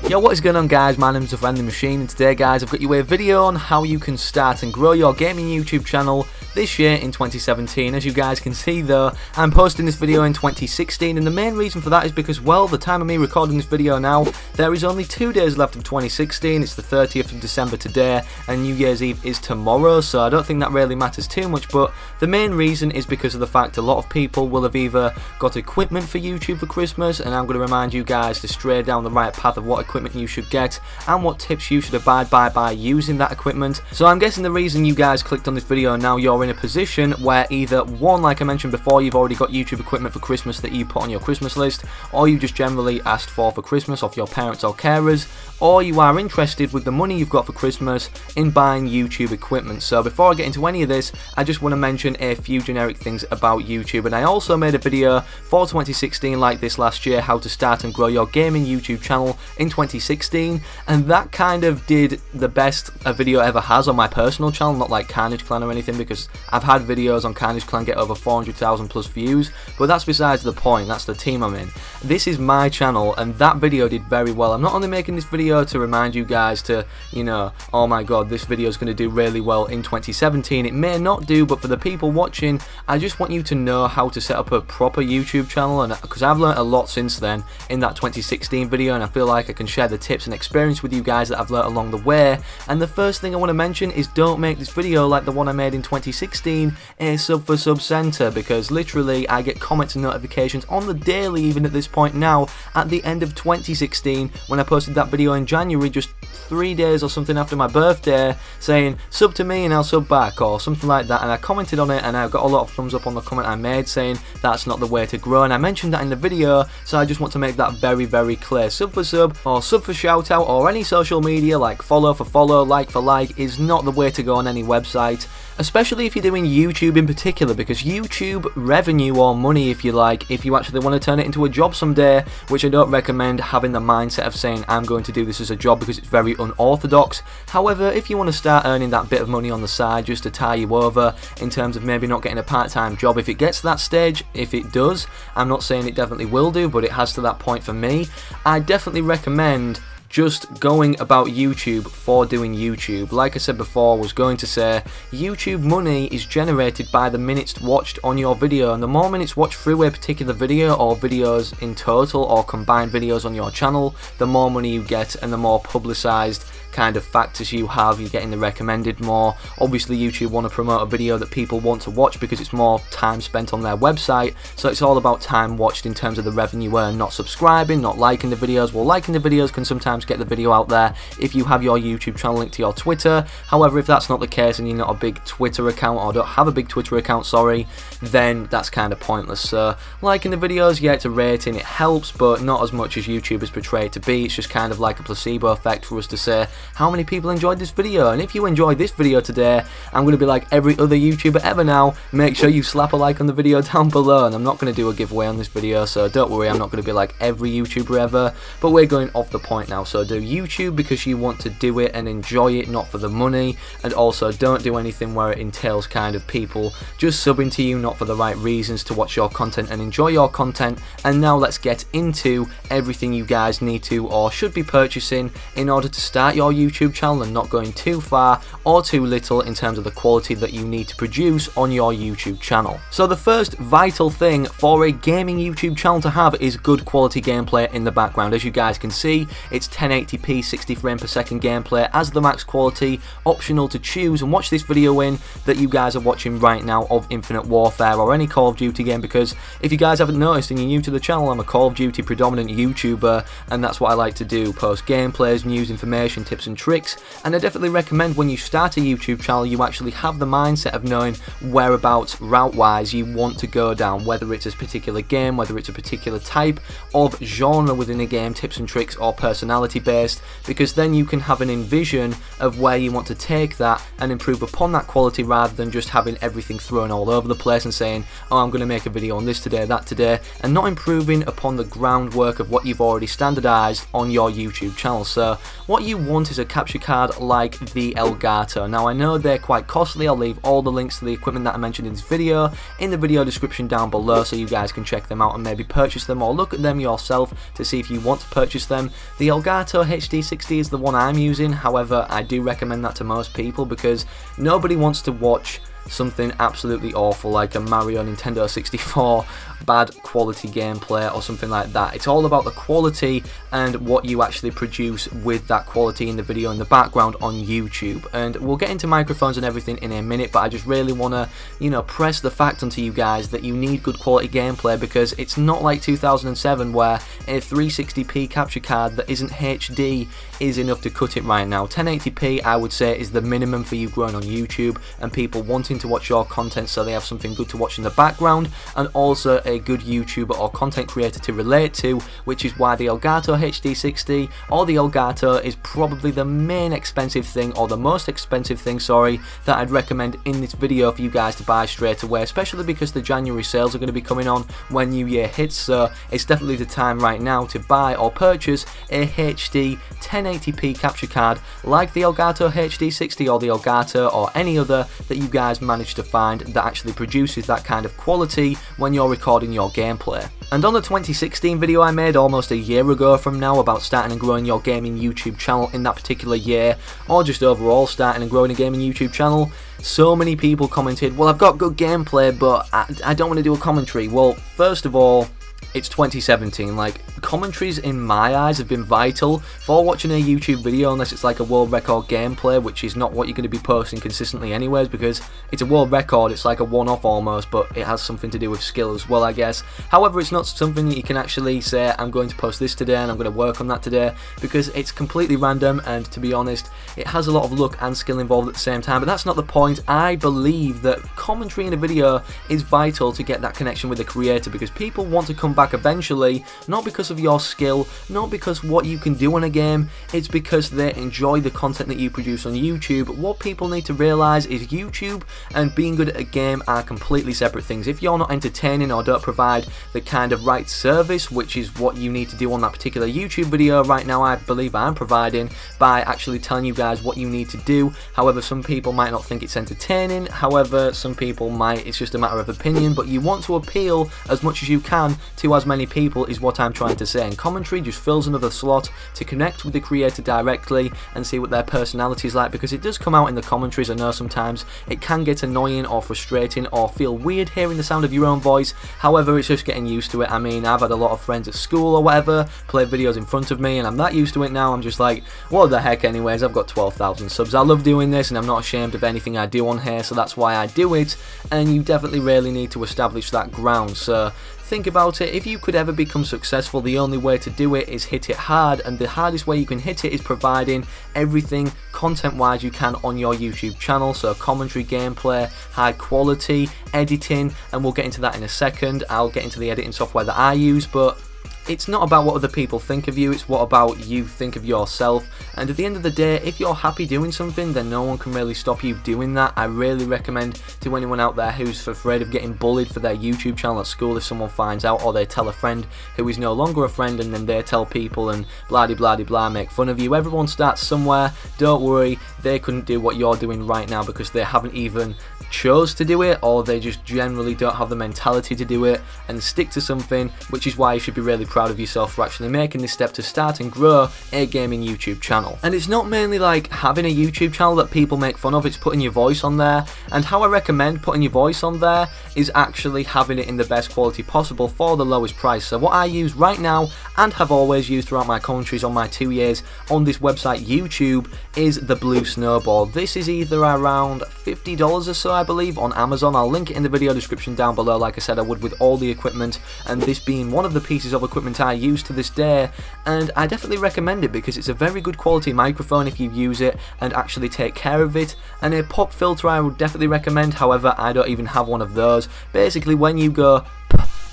Yo, what is going on guys, my name is The Friendly Machine, and today guys I've got you a video on how you can start and grow your gaming YouTube channel this year in 2017. As you guys can see though, I'm posting this video in 2016, and the main reason for that is because, well, the time of me recording this video now, there is only 2 days left of 2016. It's the 30th of December today, and New Year's Eve is tomorrow, so I don't think that really matters too much, but the main reason is because of the fact a lot of people will have either got equipment for YouTube for Christmas, and I'm going to remind you guys to stray down the right path of what equipment you should get and what tips you should abide by using that equipment. So I'm guessing the reason you guys clicked on this video, now you're in a position where either one, like I mentioned before, you've already got YouTube equipment for Christmas that you put on your Christmas list, or you just generally asked for Christmas off your parents or carers, or you are interested with the money you've got for Christmas in buying YouTube equipment. So before I get into any of this, I just want to mention a few generic things about YouTube, and I also made a video for 2016 like this last year, how to start and grow your gaming YouTube channel in 2016, and that kind of did the best a video ever has on my personal channel, not like Carnage Clan or anything, because I've had videos on Carnage Clan get over 400,000 plus views, but that's besides the point. That's the team I'm in. This is my channel, and that video did very well. I'm not only making this video to remind you guys to, you know, oh my god, this video is going to do really well in 2017. It may not do, but for the people watching, I just want you to know how to set up a proper YouTube channel, and because I've learned a lot since then in that 2016 video, and I feel like I can share the tips and experience with you guys that I've learned along the way. And the first thing I want to mention is, don't make this video like the one I made in 2016, a sub for sub center, because literally I get comments and notifications on the daily, even at this point now, at the end of 2016 when I posted that video in January, just 3 days or something after my birthday, saying sub to me and I'll sub back or something like that, and I commented on it and I got a lot of thumbs up on the comment I made saying that's not the way to grow, and I mentioned that in the video, so I just want to make that very clear. Sub for sub or sub for shout out or any social media like follow for follow, like for like is not the way to go on any website, especially if you're doing YouTube in particular, because YouTube revenue, or money if you like, if you actually want to turn it into a job someday, which I don't recommend having the mindset of saying I'm going to do this as a job, because it's very unorthodox. However, if you want to start earning that bit of money on the side just to tie you over in terms of maybe not getting a part-time job, if it gets to that stage, if it does, I'm not saying it definitely will do, but it has to that point for me, I definitely recommend just going about YouTube for doing YouTube. Like I said before, I was going to say, YouTube money is generated by the minutes watched on your video, and the more minutes watched through a particular video, or videos in total, or combined videos on your channel, the more money you get and the more publicized kind of factors you have. You're getting the recommended more. Obviously YouTube want to promote a video that people want to watch because it's more time spent on their website, so it's all about time watched in terms of the revenue earned, not subscribing, not liking the videos. Well, liking the videos can sometimes get the video out there if you have your YouTube channel linked to your Twitter. However, if that's not the case and you're not a big Twitter account, or don't have a big Twitter account, sorry, then that's kind of pointless. So liking the videos, yeah, it's a rating, it helps, but not as much as YouTube is portrayed to be. It's just kind of like a placebo effect for us to say how many people enjoyed this video. And if you enjoyed this video today, I'm going to be like every other YouTuber ever now, make sure you slap a like on the video down below. And I'm not going to do a giveaway on this video, so don't worry, I'm not going to be like every YouTuber ever, but we're going off the point now. So do YouTube because you want to do it and enjoy it, not for the money, and also don't do anything where it entails kind of people just subbing to you, not for the right reasons, to watch your content and enjoy your content. And now let's get into everything you guys need to or should be purchasing in order to start your YouTube channel and not going too far or too little in terms of the quality that you need to produce on your YouTube channel. So the first vital thing for a gaming YouTube channel to have is good quality gameplay in the background. As you guys can see, it's 1080p 60 frame per second gameplay as the max quality, optional to choose and watch this video in that you guys are watching right now of Infinite Warfare or any Call of Duty game, because if you guys haven't noticed and you're new to the channel, I'm a Call of Duty predominant YouTuber, and that's what I like to do, post gameplays, news, information, tips and tricks. And I definitely recommend when you start a YouTube channel you actually have the mindset of knowing whereabouts route wise you want to go down, whether it's a particular game, whether it's a particular type of genre within a game, tips and tricks, or personality based, because then you can have an envision of where you want to take that and improve upon that quality, rather than just having everything thrown all over the place and saying, oh, I'm going to make a video on this today, that today, and not improving upon the groundwork of what you've already standardized on your YouTube channel. So what you want want is a capture card like the Elgato. Now I know they're quite costly. I'll leave all the links to the equipment that I mentioned in this video in the video description down below, so you guys can check them out and maybe purchase them or look at them yourself to see if you want to purchase them. The Elgato HD60 is the one I'm using. However, I do recommend that to most people because nobody wants to watch something absolutely awful like a Mario Nintendo 64 bad quality gameplay or something like that. It's all about the quality and what you actually produce with that quality in the video in the background on YouTube. And we'll get into microphones and everything in a minute, but I just really want to, you know, press the fact onto you guys that you need good quality gameplay, because it's not like 2007 where a 360p capture card that isn't HD is enough to cut it right now. 1080p I would say is the minimum for you growing on YouTube and people wanting to watch your content so they have something good to watch in the background, and also a good YouTuber or content creator to relate to, which is why the Elgato HD60 or the Elgato is probably the main expensive thing, or the most expensive thing, sorry, that I'd recommend in this video for you guys to buy straight away, especially because the January sales are going to be coming on when New Year hits, so it's definitely the time right now to buy or purchase a HD 1080p capture card like the Elgato HD60 or the Elgato or any other that you guys manage to find that actually produces that kind of quality when you're recording your gameplay. And on the 2016 video I made almost a year ago from now about starting and growing your gaming YouTube channel in that particular year, or just overall starting and growing a gaming YouTube channel, so many people commented, well, I've got good gameplay but I don't want to do a commentary. Well, first of all, it's 2017, like, commentaries in my eyes have been vital for watching a YouTube video, unless it's like a world record gameplay, which is not what you're going to be posting consistently anyways, because it's a world record, it's like a one-off almost, but it has something to do with skill as well, I guess. However, it's not something that you can actually say, I'm going to post this today and I'm going to work on that today, because it's completely random, and to be honest, it has a lot of luck and skill involved at the same time, but that's not the point. I believe that commentary in a video is vital to get that connection with the creator, because people want to come back eventually, not because of your skill, not because what you can do in a game, it's because they enjoy the content that you produce on YouTube. What people need to realise is YouTube and being good at a game are completely separate things. If you're not entertaining or don't provide the kind of right service, which is what you need to do on that particular YouTube video right now, I believe I'm providing by actually telling you guys what you need to do. However, some people might not think it's entertaining, however, some people might, it's just a matter of opinion, but you want to appeal as much as you can to as many people is what I'm trying to say, and commentary just fills another slot to connect with the creator directly and see what their personality is like, because it does come out in the commentaries. I know sometimes it can get annoying or frustrating or feel weird hearing the sound of your own voice, however, it's just getting used to it. I mean, I've had a lot of friends at school or whatever play videos in front of me and I'm that used to it now, I'm just like, what the heck anyways, I've got 12,000 subs, I love doing this and I'm not ashamed of anything I do on here, so that's why I do it, and you definitely really need to establish that ground. So think about it, if you could ever become successful, the only way to do it is hit it hard, and the hardest way you can hit it is providing everything content wise you can on your YouTube channel. So commentary, gameplay, high quality, editing, and we'll get into that in a second. I'll get into the editing software that I use, but it's not about what other people think of you, it's what about you think of yourself. And at the end of the day, if you're happy doing something, then no one can really stop you doing that. I really recommend to anyone out there who's afraid of getting bullied for their YouTube channel at school if someone finds out, or they tell a friend who is no longer a friend and then they tell people and blah de blah de blah, make fun of you. Everyone starts somewhere, don't worry, they couldn't do what you're doing right now because they haven't even chose to do it, or they just generally don't have the mentality to do it and stick to something, which is why you should be really proud of yourself for actually making this step to start and grow a gaming YouTube channel. And it's not mainly like having a YouTube channel that people make fun of, it's putting your voice on there, and how I recommend putting your voice on there is actually having it in the best quality possible for the lowest price. So what I use right now and have always used throughout my commentaries on my 2 years on this website YouTube is the Blue Snowball. This is either around $50 or so I believe on Amazon. I'll link it in the video description down below, like I said I would with all the equipment, and this being one of the pieces of equipment I use to this day, and I definitely recommend it because it's a very good quality microphone if you use it and actually take care of it. And a pop filter I would definitely recommend, however I don't even have one of those. Basically when you go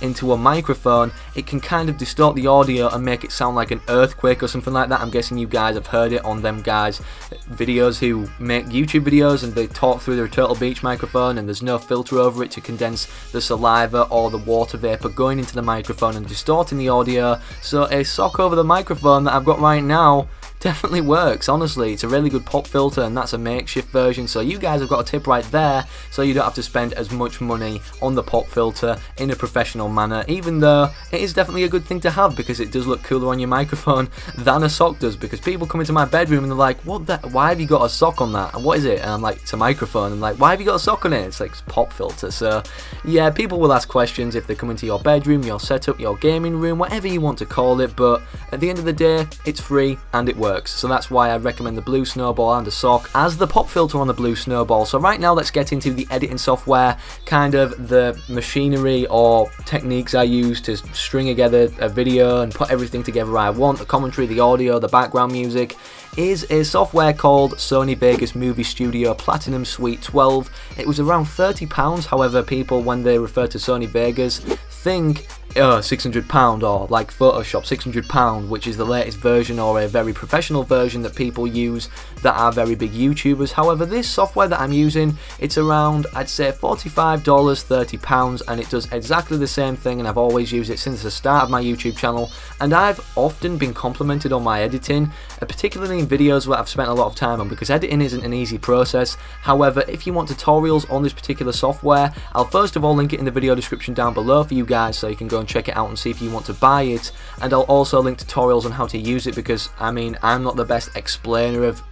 into a microphone, it can kind of distort the audio and make it sound like an earthquake or something like that. I'm guessing you guys have heard it on them guys videos who make YouTube videos and they talk through their Turtle Beach microphone and there's no filter over it to condense the saliva or the water vapor going into the microphone and distorting the audio. So a sock over the microphone that I've got right now definitely works. Honestly, it's a really good pop filter, and that's a makeshift version, so you guys have got a tip right there, so you don't have to spend as much money on the pop filter in a professional manner, even though it is definitely a good thing to have because it does look cooler on your microphone than a sock does. Because people come into my bedroom and they're like, why have you got a sock on that, and what is it? And I'm like, it's a microphone. And like, why have you got a sock on it? It's like, it's pop filter. So yeah, people will ask questions if they come into your bedroom, your setup, your gaming room, whatever you want to call it, but at the end of the day, it's free and it works. So that's why I recommend the Blue Snowball and a sock as the pop filter on the Blue Snowball. So right now, let's get into the editing software, kind of the machinery or techniques I use to string together a video and put everything together I want. The commentary, the audio, the background music is a software called Sony Vegas Movie Studio Platinum Suite 12. It was around £30. However, people, when they refer to Sony Vegas, think £600 or like Photoshop £600, which is the latest version or a very professional version that people use that are very big YouTubers. However, this software that I'm using, it's around, I'd say, $45, £30, and it does exactly the same thing, and I've always used it since the start of my YouTube channel, and I've often been complimented on my editing, particularly in videos where I've spent a lot of time on, because editing isn't an easy process. However, if you want tutorials on this particular software, I'll first of all link it in the video description down below for you guys, so you can go and check it out and see if you want to buy it, and I'll also link tutorials on how to use it, because I mean, I'm not the best explainer of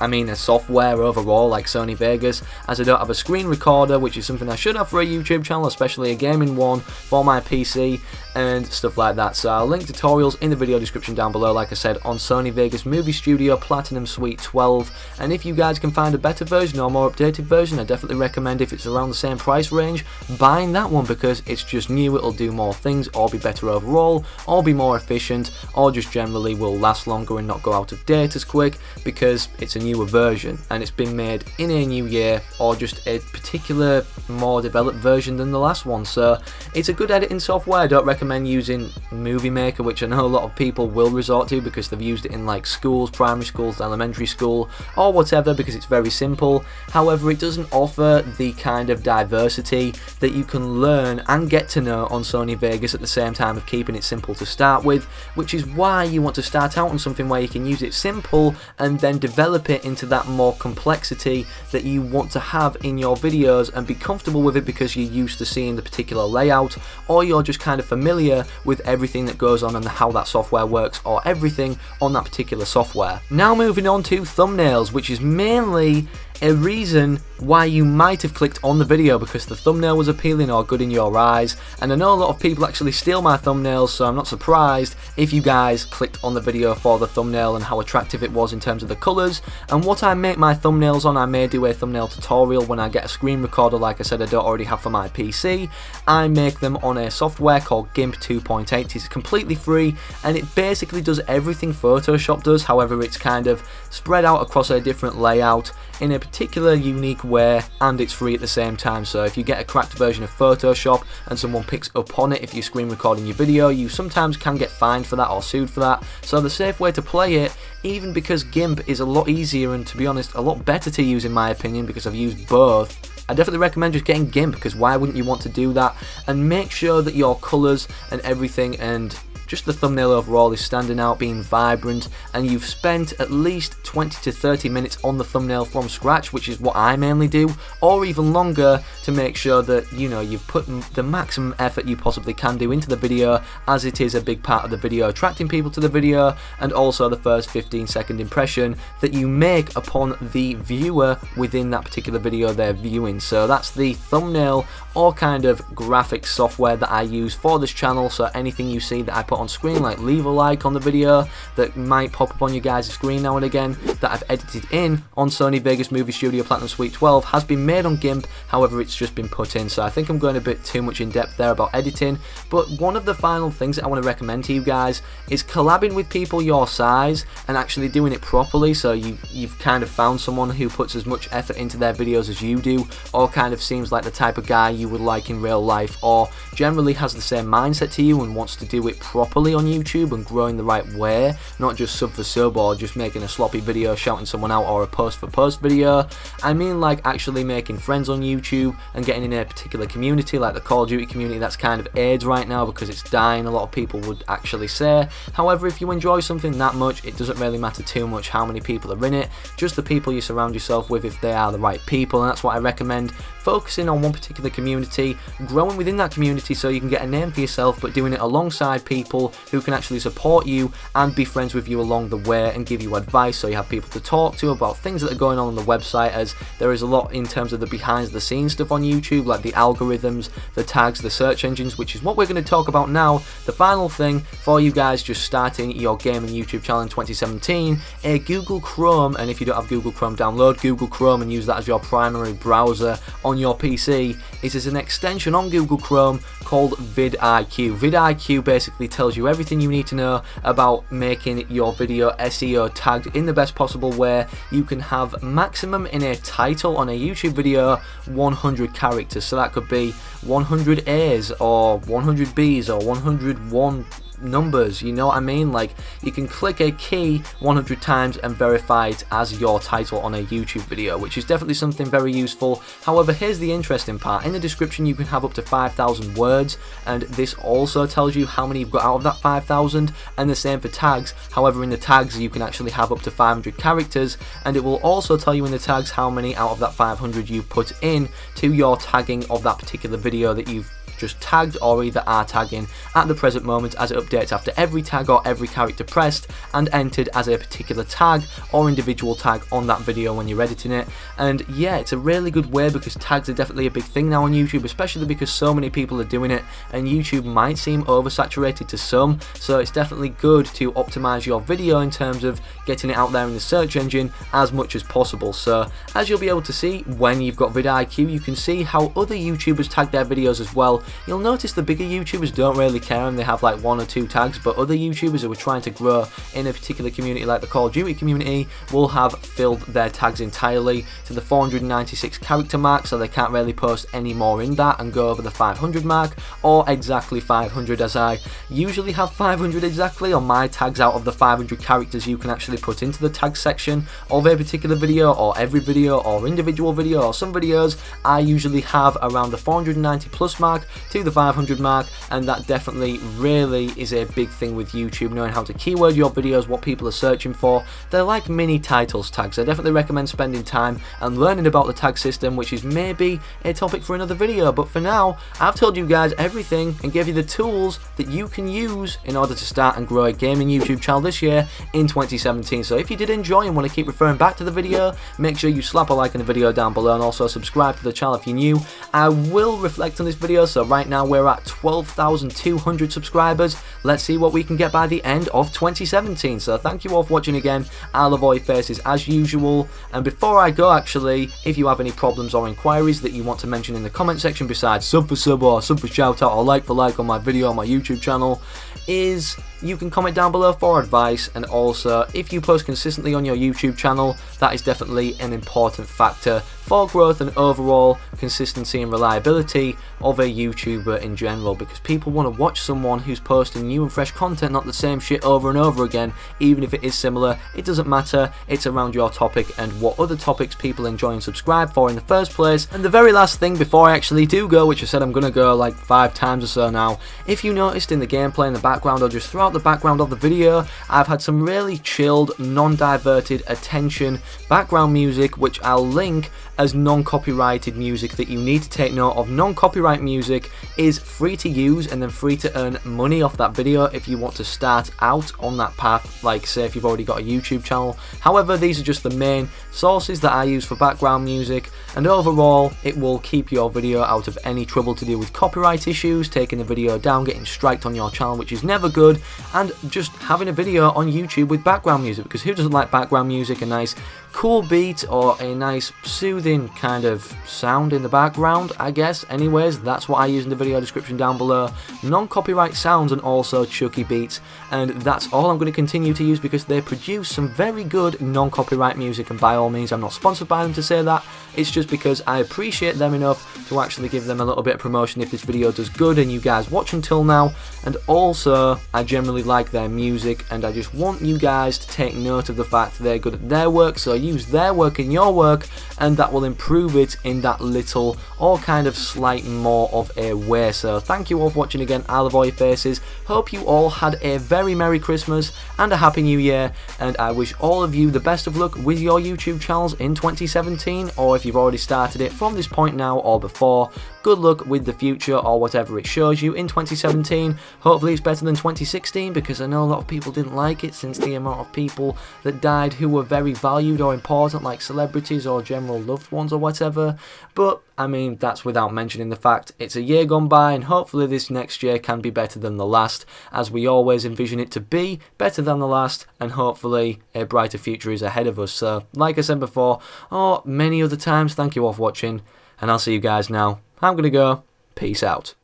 a software overall like Sony Vegas, as I don't have a screen recorder, which is something I should have for a YouTube channel, especially a gaming one for my PC and stuff like that. So I'll link tutorials in the video description down below, like I said, on Sony Vegas Movie Studio Platinum Suite 12, and if you guys can find a better version or more updated version, I definitely recommend, if it's around the same price range, buying that one, because it's just new, it'll do more things, or be better overall, or be more efficient, or just generally will last longer and not go out of date as quick, because it's a newer version and it's been made in a new year, or just a particular more developed version than the last one. So it's a good editing software. I don't recommend using Movie Maker, which I know a lot of people will resort to because they've used it in like schools, primary schools, elementary school, or whatever, because it's very simple. However, it doesn't offer the kind of diversity that you can learn and get to know on Sony Vegas at the same time of keeping it simple to start with, which is why you want to start out on something where you can use it simple and then develop it into that more complexity that you want to have in your videos and be comfortable with it because you're used to seeing the particular layout, or you're just kind of familiar with everything that goes on and how that software works, or everything on that particular software. Now moving on to thumbnails, which is mainly a reason why you might have clicked on the video, because the thumbnail was appealing or good in your eyes, and I know a lot of people actually steal my thumbnails, so I'm not surprised if you guys clicked on the video for the thumbnail and how attractive it was in terms of the colours. And what I make my thumbnails on, I may do a thumbnail tutorial when I get a screen recorder, like I said I don't already have for my PC. I make them on a software called GIMP 2.8. It's completely free and it basically does everything Photoshop does, however it's kind of spread out across a different layout in a particular unique way, and it's free at the same time. So if you get a cracked version of Photoshop and someone picks up on it if you're screen recording your video, you sometimes can get fined for that or sued for that. So the safe way to play it, even because GIMP is a lot easier and, to be honest, a lot better to use in my opinion, because I've used both, I definitely recommend just getting GIMP, because why wouldn't you want to do that? And make sure that your colours and everything and just the thumbnail overall is standing out, being vibrant, and you've spent at least 20 to 30 minutes on the thumbnail from scratch, which is what I mainly do, or even longer, to make sure that, you know, you've put the maximum effort you possibly can do into the video, as it is a big part of the video, attracting people to the video, and also the first 15-second impression that you make upon the viewer within that particular video they're viewing. So that's the thumbnail or kind of graphics software that I use for this channel. So anything you see that I put on screen, like leave a like on the video that might pop up on your guys' screen now and again, that I've edited in on Sony Vegas Movie Studio Platinum Suite 12, has been made on GIMP, however it's just been put in. So I think I'm going a bit too much in depth there about editing, but one of the final things that I want to recommend to you guys is collabing with people your size and actually doing it properly. So you've kind of found someone who puts as much effort into their videos as you do, or kind of seems like the type of guy you would like in real life, or generally has the same mindset to you and wants to do it properly on YouTube and growing the right way, not just sub for sub or just making a sloppy video shouting someone out or a post for post video. I mean like actually making friends on YouTube and getting in a particular community like the Call of Duty community that's kind of AIDS right now because it's dying, a lot of people would actually say. However, if you enjoy something that much, it doesn't really matter too much how many people are in it, just the people you surround yourself with, if they are the right people. And that's what I recommend, focusing on one particular community, growing within that community so you can get a name for yourself, but doing it alongside people who can actually support you and be friends with you along the way and give you advice, so you have people to talk to about things that are going on the website, as there is a lot in terms of the behind the scenes stuff on YouTube, like the algorithms, the tags, the search engines, which is what we're going to talk about now. The final thing for you guys just starting your gaming YouTube channel in 2017, a Google Chrome, and if you don't have Google Chrome, download Google Chrome and use that as your primary browser on your PC. Is an extension on Google Chrome called vidIQ. vidIQ basically tells you everything you need to know about making your video SEO tagged in the best possible way. You can have maximum in a title on a YouTube video 100 characters, so that could be 100 A's or 100 B's or 101 numbers, you know what I mean? Like, you can click a key 100 times and verify it as your title on a YouTube video, which is definitely something very useful. However, here's the interesting part. In the description you can have up to 5,000 words, and this also tells you how many you've got out of that 5,000, and the same for tags. However, in the tags you can actually have up to 500 characters, and it will also tell you in the tags how many out of that 500 you've put in to your tagging of that particular video that you've just tagged or either are tagging at the present moment, as it updates after every tag or every character pressed and entered as a particular tag or individual tag on that video when you're editing it. And yeah, it's a really good way because tags are definitely a big thing now on YouTube, especially because so many people are doing it and YouTube might seem oversaturated to some, so it's definitely good to optimize your video in terms of getting it out there in the search engine as much as possible. So as you'll be able to see when you've got vidIQ, you can see how other YouTubers tag their videos as well. You'll notice the bigger YouTubers don't really care and they have like 1 or 2 tags, but other YouTubers who are trying to grow in a particular community like the Call of Duty community will have filled their tags entirely to the 496 character mark, so they can't really post any more in that and go over the 500 mark, or exactly 500, as I usually have 500 exactly on my tags out of the 500 characters you can actually put into the tag section of a particular video or every video or individual video, or some videos I usually have around the 490 plus mark to the 500 mark, and that definitely really is a big thing with YouTube, knowing how to keyword your videos, what people are searching for. They're like mini titles tags. I definitely recommend spending time and learning about the tag system, which is maybe a topic for another video, but for now I've told you guys everything and gave you the tools that you can use in order to start and grow a gaming YouTube channel this year in 2017. So if you did enjoy and want to keep referring back to the video, make sure you slap a like on the video down below and also subscribe to the channel if you're new. I will reflect on this video, so right now we're at 12,200 subscribers. Let's see what we can get by the end of 2017. So thank you all for watching again. I'll avoid faces as usual, and before I go, actually, if you have any problems or inquiries that you want to mention in the comment section besides sub for sub or sub for shout out or like for like on my video on my YouTube channel, is you can comment down below for advice. And also, if you post consistently on your YouTube channel, that is definitely an important factor for growth and overall consistency and reliability of a YouTuber in general, because people want to watch someone who's posting new and fresh content, not the same shit over and over again. Even if it is similar, it doesn't matter, it's around your topic and what other topics people enjoy and subscribe for in the first place. And the very last thing before I actually do go, which I said I'm gonna go like 5 times or so now, if you noticed in the gameplay in the background or just throughout the background of the video, I've had some really chilled, non-diverted attention background music, which I'll link as non-copyrighted music that you need to take note of. Non-copyright music is free to use and then free to earn money off that video if you want to start out on that path, like say if you've already got a YouTube channel. However, these are just the main sources that I use for background music, and overall it will keep your video out of any trouble to do with copyright issues, taking the video down, getting striked on your channel, which is never good, and just having a video on YouTube with background music, because who doesn't like background music? A nice cool beat or a nice soothing kind of sound in the background, I guess. Anyways, that's what I use in the video description down below. Non-copyright sounds and also chucky beats, and that's all I'm going to continue to use because they produce some very good non-copyright music, and by all means I'm not sponsored by them to say that. It's just because I appreciate them enough to actually give them a little bit of promotion if this video does good and you guys watch until now. And also, I generally like their music, and I just want you guys to take note of the fact they're good at their work, so use their work in your work, and that will improve it in that little or kind of slight more of a way. So thank you all for watching again. I love all your faces. Hope you all had a very Merry Christmas and a Happy New Year, and I wish all of you the best of luck with your YouTube channels in 2017, or if you've already started it from this point now or before, good luck with the future or whatever it shows you in 2017. Hopefully it's better than 2016, because I know a lot of people didn't like it since the amount of people that died who were very valued or important, like celebrities or general loved ones or whatever. But I mean, that's without mentioning the fact it's a year gone by, and hopefully this next year can be better than the last, as we always envision it to be better than the last, and hopefully a brighter future is ahead of us. So like I said before, or many other times, thank you all for watching, and I'll see you guys now. I'm gonna go. Peace out.